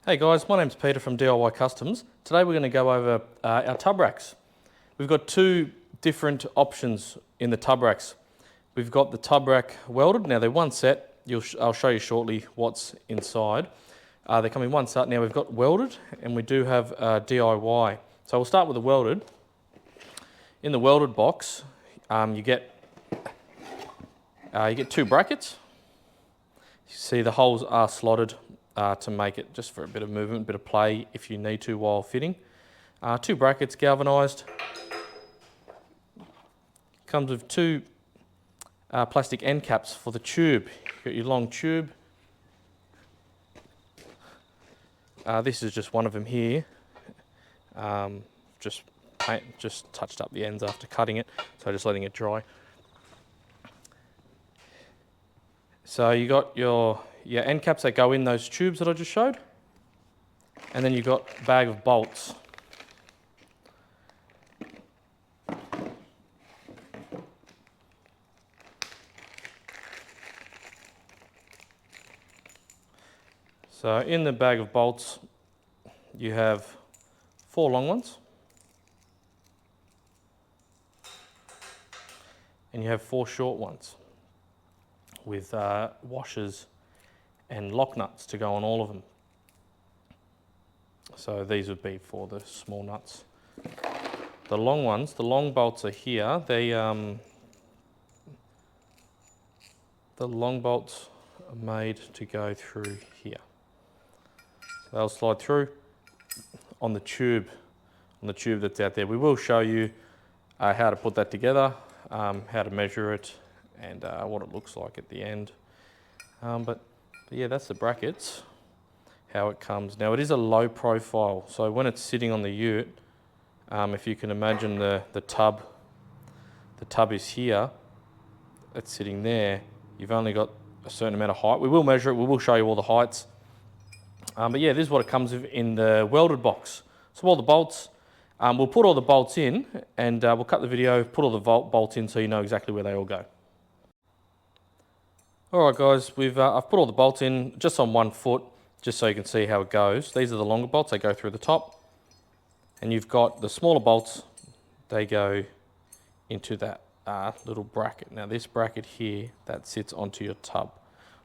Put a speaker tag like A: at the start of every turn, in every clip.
A: Hey guys, my name's Peter from DIY Customs. Today we're going to go over our tub racks. We've got two different options in the tub racks. We've got the tub rack welded. Now they're one set. I'll show you shortly what's inside. They come in one set. Now we've got welded and we do have DIY. So we'll start with the welded. In the welded box, you get two brackets. You see the holes are slotted to make it just for a bit of movement, a bit of play if you need to while fitting. Two brackets, galvanised. Comes with two plastic end caps for the tube. You've got your long tube. This is just one of them here. Just touched up the ends after cutting it, so just letting it dry. So you got your end caps that go in those tubes that I just showed, and then you've got a bag of bolts. So in the bag of bolts you have 4 long ones and you have 4 short ones with washers and lock nuts to go on all of them. So these would be for the small nuts. The long ones, the long bolts are here. The long bolts are made to go through here. So they'll slide through on the tube that's out there. We will show you how to put that together, how to measure it, and what it looks like at the end. But yeah, that's the brackets, how it comes. Now it is a low profile, so when it's sitting on the ute, if you can imagine the tub is here, it's sitting there, you've only got a certain amount of height. We will measure it, we will show you all the heights. But yeah, this is what it comes with in the welded box. So all the bolts, we'll put all the bolts in and we'll cut the video, put all the bolts in so you know exactly where they all go. Alright guys, I've put all the bolts in just on one foot, just so you can see how it goes. These are the longer bolts, they go through the top. And you've got the smaller bolts, they go into that little bracket. Now this bracket here, that sits onto your tub,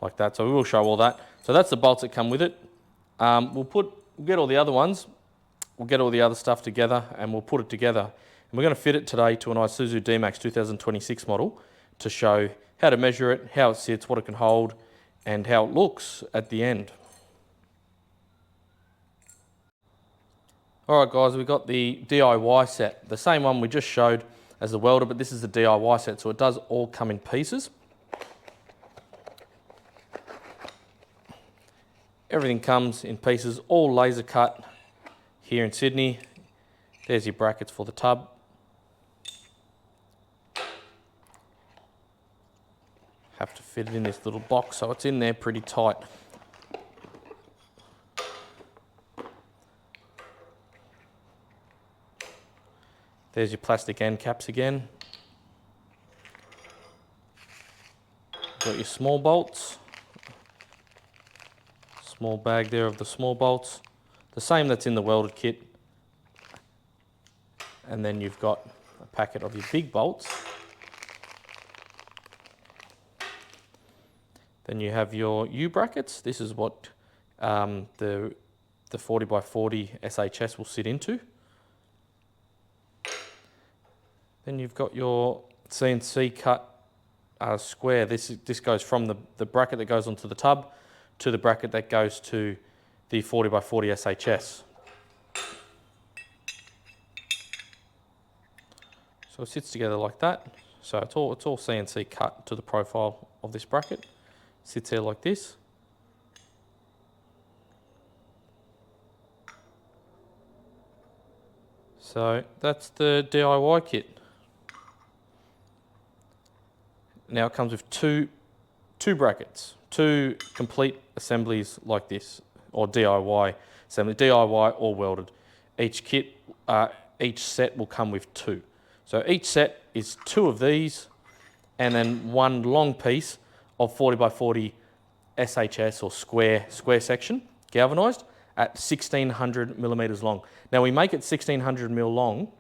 A: like that. So we will show all that. So that's the bolts that come with it. We'll get all the other ones, we'll get all the other stuff together and we'll put it together. And we're going to fit it today to an Isuzu D-Max 2026 model to show how to measure it, how it sits, what it can hold, and how it looks at the end. Alright guys, we've got the DIY set, the same one we just showed as the welder, but this is the DIY set, so it does all come in pieces. Everything comes in pieces, all laser cut here in Sydney. There's your brackets for the tub. Have to fit it in this little box, so it's in there pretty tight. There's your plastic end caps again. Got your small bolts. Small bag there of the small bolts. The same that's in the welded kit. And then you've got a packet of your big bolts. Then you have your U-brackets. This is what the 40x40 SHS will sit into. Then you've got your CNC cut square. This goes from the bracket that goes onto the tub to the bracket that goes to the 40x40 SHS. So it sits together like that. So it's all CNC cut to the profile of this bracket. Sits there like this. So that's the DIY kit. Now it comes with two brackets, 2 complete assemblies like this, or DIY assembly, DIY or welded. Each set will come with 2. So each set is 2 of these and then 1 long piece of 40x40 SHS or square section, galvanised, at 1600 millimeters long. Now we make it 1600 mil long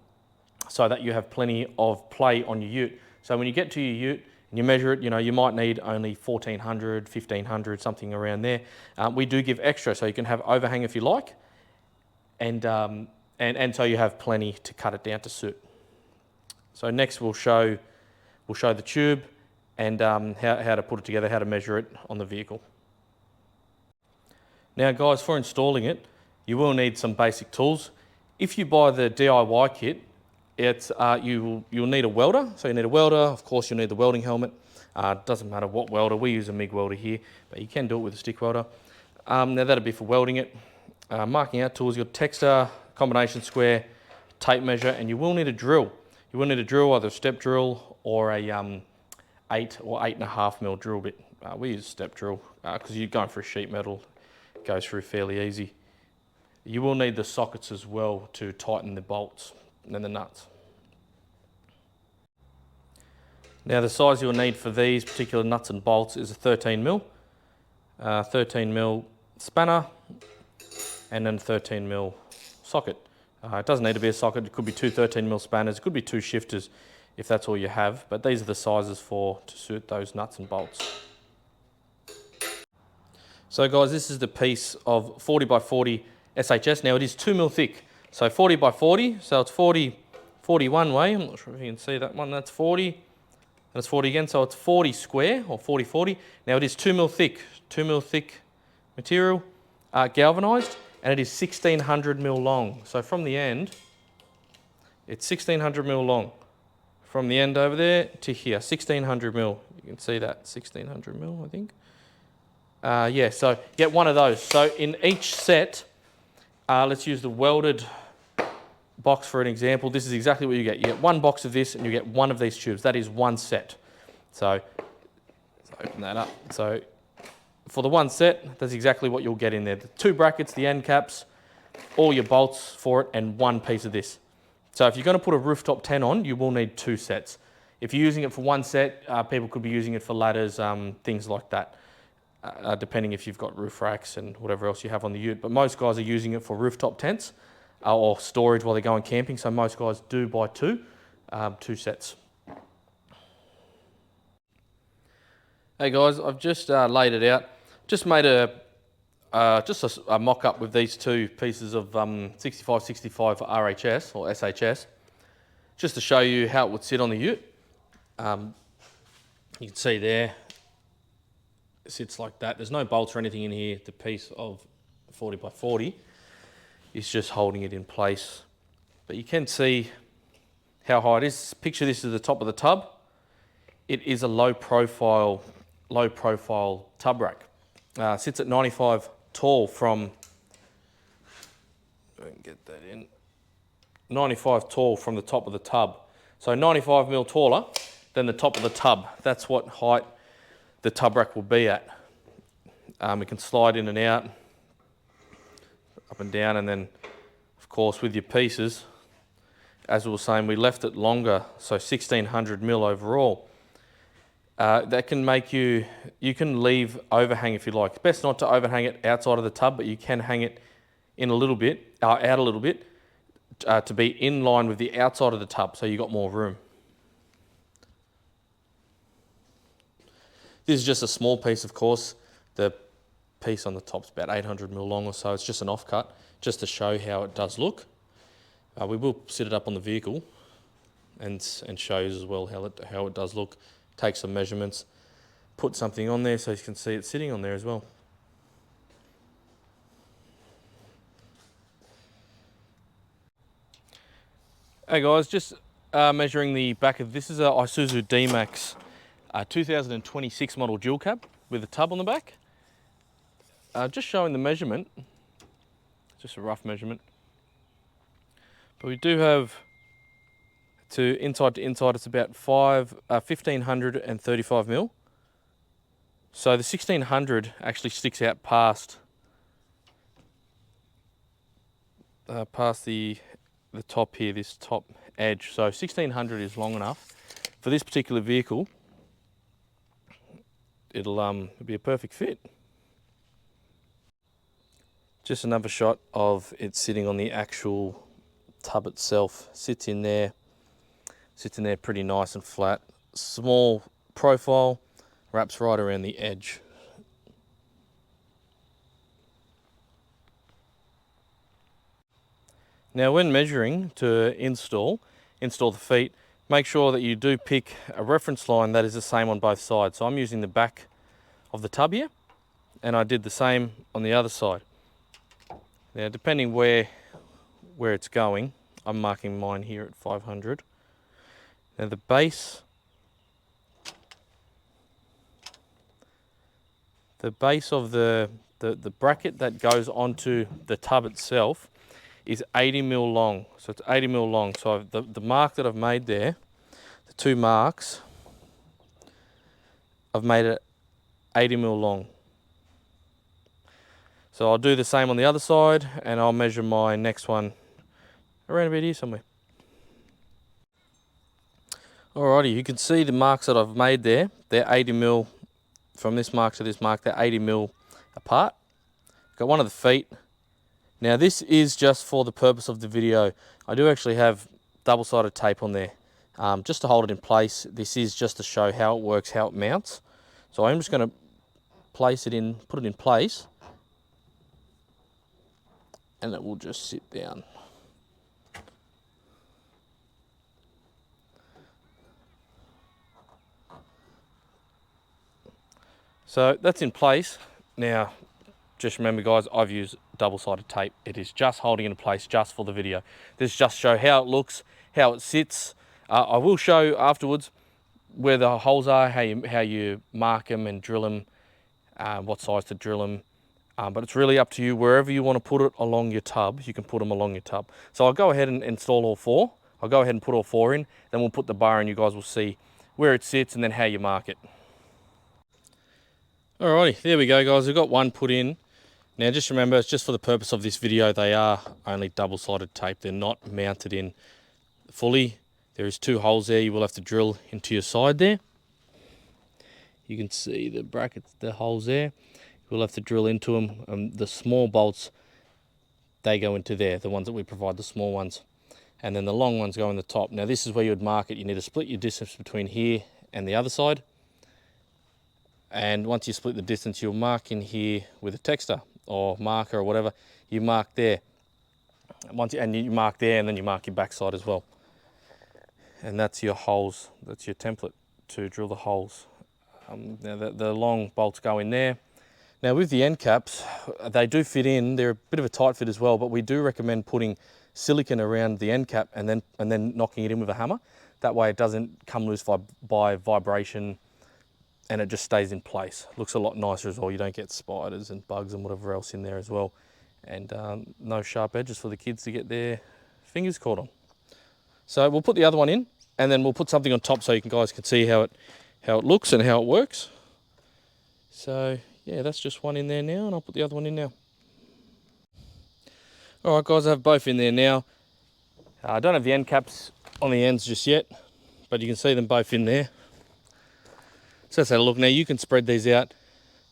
A: so that you have plenty of play on your ute. So when you get to your ute and you measure it, you might need only 1400, 1500, something around there. We do give extra, so you can have overhang if you like, and so you have plenty to cut it down to suit. So next we'll show the tube and how to put it together, how to measure it on the vehicle. Now guys, for installing it, you will need some basic tools. If you buy the DIY kit, you'll need a welder. So you need a welder, of course you'll need the welding helmet. It doesn't matter what welder, we use a MIG welder here, but you can do it with a stick welder. Now that'll be for welding it. Marking out tools, you've got texter, combination square, tape measure, and you will need a drill. You will need a drill, either a step drill or a 8 or 8.5 mil drill bit. We use a step drill because you're going for a sheet metal, it goes through fairly easy. You will need the sockets as well to tighten the bolts and then the nuts. Now the size you'll need for these particular nuts and bolts is a 13 mil. 13 mil spanner and then 13 mil socket. It doesn't need to be a socket, it could be two 13 mil spanners, it could be two shifters if that's all you have, but these are the sizes to suit those nuts and bolts. So guys, this is the piece of 40 by 40 SHS. Now it is 2 mil thick, so 40 by 40, so it's 40 one way. I'm not sure if you can see that one, that's 40, and it's 40 again, so it's 40 square or 40. Now it is 2 mil thick material, galvanized, and it is 1600 mil long. So from the end, it's 1600 mil long. From the end over there to here, 1600 mil. You can see that, 1600 mil, I think. Yeah, so get one of those. So in each set, let's use the welded box for an example. This is exactly what you get. You get one box of this and you get one of these tubes. That is one set. So let's open that up. So for the one set, that's exactly what you'll get in there. The two brackets, the end caps, all your bolts for it, and one piece of this. So if you're going to put a rooftop tent on, you will need two sets. If you're using it for one set, people could be using it for ladders, things like that, depending if you've got roof racks and whatever else you have on the ute. But most guys are using it for rooftop tents or storage while they're going camping, so most guys do buy two sets. Hey guys, I've just laid it out. Just made a mock-up with these two pieces of 6565 for RHS or SHS, just to show you how it would sit on the ute. You can see there, it sits like that. There's no bolts or anything in here. The piece of 40 by 40 is just holding it in place. But you can see how high it is. Picture this as the top of the tub. It is a low profile tub rack. Sits at 95 tall from, I can get that in, 95 tall from the top of the tub. So 95 mil taller than the top of the tub. That's what height the tub rack will be at. It can slide in and out, up and down, and then of course with your pieces, as we were saying, we left it longer, so 1600 mil overall. That can make you can leave overhang if you like. Best not to overhang it outside of the tub, but you can hang it in a little bit, out a little bit, to be in line with the outside of the tub, so you got more room. This is just a small piece, of course. The piece on the top's about 800 mil long or so. It's just an offcut, just to show how it does look. We will sit it up on the vehicle and show you as well how it does look. Take some measurements, put something on there so you can see it sitting on there as well. Hey guys, just measuring the back of this is a Isuzu D-Max 2026 model dual cab with a tub on the back. Just showing the measurement, just a rough measurement. But we do have to inside, it's about 1535 mil. So the 1600 actually sticks out past the top here, this top edge. So 1600 is long enough for this particular vehicle. It'll be a perfect fit. Just another shot of it sitting on the actual tub itself. Sits in there pretty nice and flat. Small profile, wraps right around the edge. Now when measuring to install the feet, make sure that you do pick a reference line that is the same on both sides. So I'm using the back of the tub here, and I did the same on the other side. Now depending where it's going, I'm marking mine here at 500. Now the base of the bracket that goes onto the tub itself is 80 mil long. So it's 80 mil long. So the mark that I've made there, the two marks, I've made it 80 mil long. So I'll do the same on the other side, and I'll measure my next one around about here somewhere. Alrighty, you can see the marks that I've made there. They're 80 mil from this mark to this mark. They're 80 mil apart. Got one of the feet. Now this is just for the purpose of the video. I do actually have double-sided tape on there just to hold it in place. This is just to show how it works, how it mounts. So I'm just going to put it in place, and it will just sit down. So that's in place. Now, just remember guys, I've used double-sided tape. It is just holding it in place just for the video. This just show how it looks, how it sits. I will show afterwards where the holes are, how you mark them and drill them, what size to drill them. But it's really up to you. Wherever you want to put it along your tub, you can put them along your tub. So I'll go ahead and install all four. I'll go ahead and put all four in, then we'll put the bar in. You guys will see where it sits and then how you mark it. Alrighty, there we go guys, we've got one put in. Now just remember, it's just for the purpose of this video, they are only double-sided tape. They're not mounted in fully. There is two holes there you will have to drill into your side there. You can see the brackets, the holes there. You'll have to drill into them. The small bolts, they go into there, the ones that we provide, the small ones. And then the long ones go in the top. Now this is where you would mark it. You need to split your distance between here and the other side. And once you split the distance, you'll mark in here with a texter or marker or whatever. You mark there. And you mark there, and then you mark your backside as well. And that's your holes. That's your template to drill the holes. Now the long bolts go in there. Now with the end caps, they do fit in. They're a bit of a tight fit as well, but we do recommend putting silicone around the end cap and then knocking it in with a hammer. That way it doesn't come loose by vibration, and it just stays in place. Looks a lot nicer as well. You don't get spiders and bugs and whatever else in there as well. And no sharp edges for the kids to get their fingers caught on. So we'll put the other one in, and then we'll put something on top so you guys can see how it looks and how it works. So yeah, that's just one in there now, and I'll put the other one in now. All right guys, I have both in there now. I don't have the end caps on the ends just yet, but you can see them both in there. So let's have a look. Now you can spread these out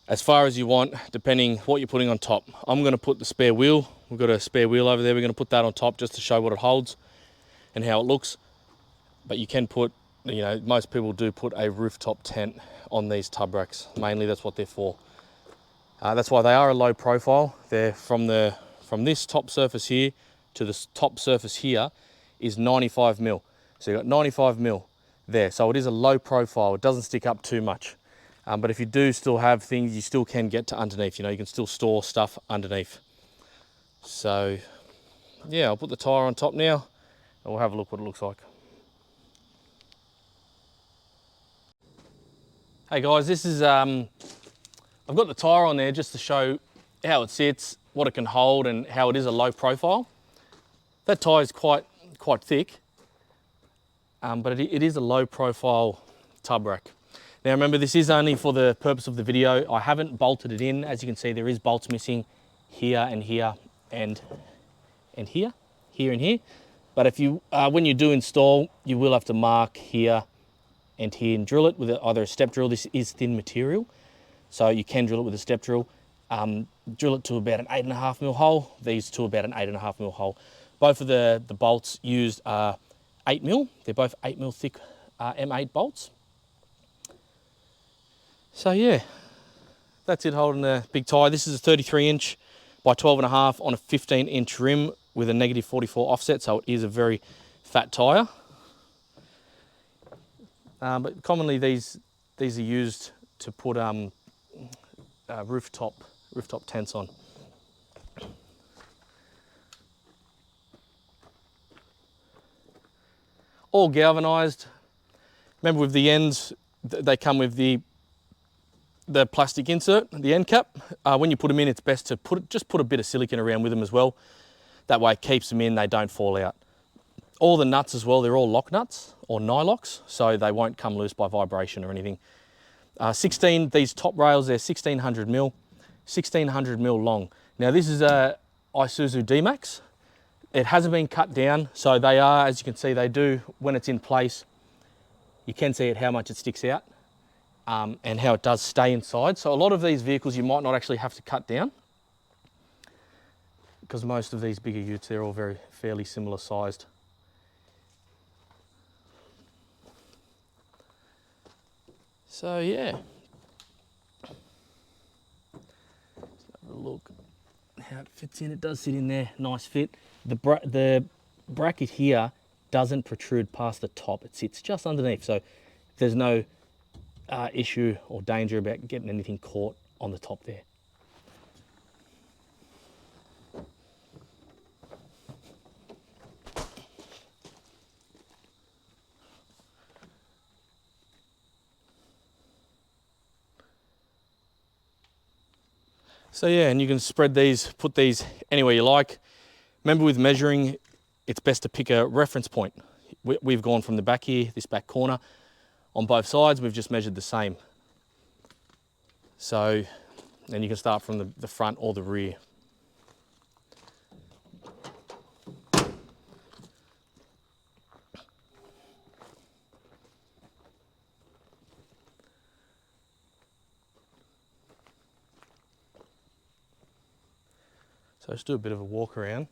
A: as far as you want, depending what you're putting on top. I'm going to put the spare wheel. We've got a spare wheel over there. We're going to put that on top just to show what it holds and how it looks. But you can put, you know, most people do put a rooftop tent on these tub racks. Mainly that's what they're for. That's why they are a low profile. They're from this top surface here to the top surface here is 95 mil. So you've got 95 mil there. So it is a low profile. It doesn't stick up too much. But if you do still have things, you still can get to underneath. You know, you can still store stuff underneath. So yeah, I'll put the tire on top now, and we'll have a look what it looks like. Hey guys, this is I've got the tire on there just to show how it sits, what it can hold, and how it is a low profile. That tire is quite thick, but it is a low profile tub rack. Now remember, this is only for the purpose of the video. I haven't bolted it in. As you can see, there is bolts missing here and here and here and here. But if you, when you do install, you will have to mark here and drill it with either a step drill. This is thin material, so you can drill it with a step drill. drill it to about an 8.5mm hole, these to about an 8.5mm hole. Both of the bolts used are 8mm, they're both 8mm thick M8 bolts. So yeah, that's it holding the big tyre. This is a 33-inch by 12.5 on a 15-inch rim with a negative 44 offset, so it is a very fat tyre. But commonly these are used to put rooftop tents on. All galvanised. Remember with the ends, they come with the plastic insert, the end cap. When you put them in, it's best to just put a bit of silicone around with them as well. That way it keeps them in, they don't fall out. All the nuts as well, they're all lock nuts or nylocks, so they won't come loose by vibration or anything. 16, these top rails, they're 1600mm, 1600mm long. Now this is a Isuzu D-Max. It hasn't been cut down, so they are, as you can see, they do, when it's in place, you can see it how much it sticks out and how it does stay inside. So a lot of these vehicles you might not actually have to cut down because most of these bigger utes, they're all fairly similar sized. So yeah, let's have a look how it fits in. It does sit in there, nice fit. The bracket here doesn't protrude past the top. It sits just underneath, so there's no issue or danger about getting anything caught on the top there. So yeah, and you can spread these, put these anywhere you like. Remember with measuring, it's best to pick a reference point. We've gone from the back here, this back corner, on both sides, we've just measured the same. So, and you can start from the front or the rear. So let's do a bit of a walk around.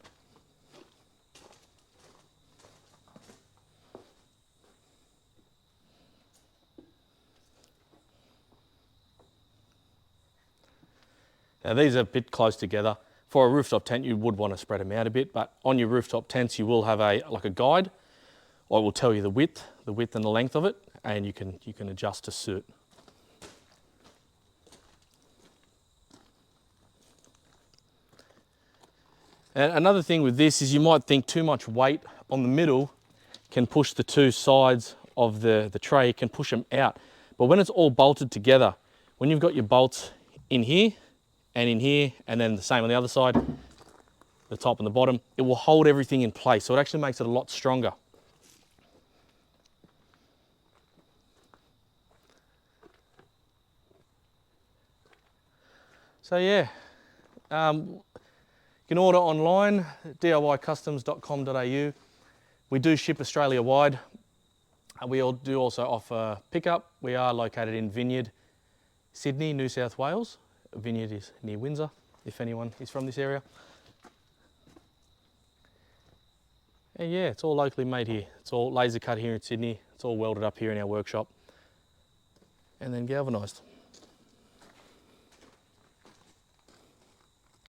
A: Now these are a bit close together. For a rooftop tent, you would want to spread them out a bit, but on your rooftop tents, you will have like a guide, or it will tell you the width and the length of it, and you can adjust to suit. And another thing with this is you might think too much weight on the middle can push the two sides of the tray, can push them out. But when it's all bolted together, when you've got your bolts in here, and then the same on the other side, the top and the bottom, it will hold everything in place. So it actually makes it a lot stronger. So yeah, you can order online, diycustoms.com.au. We do ship Australia wide. We do also offer pickup. We are located in Vineyard, Sydney, New South Wales. Vineyard is near Windsor, if anyone is from this area. And yeah, it's all locally made here. It's all laser cut here in Sydney. It's all welded up here in our workshop and then galvanised.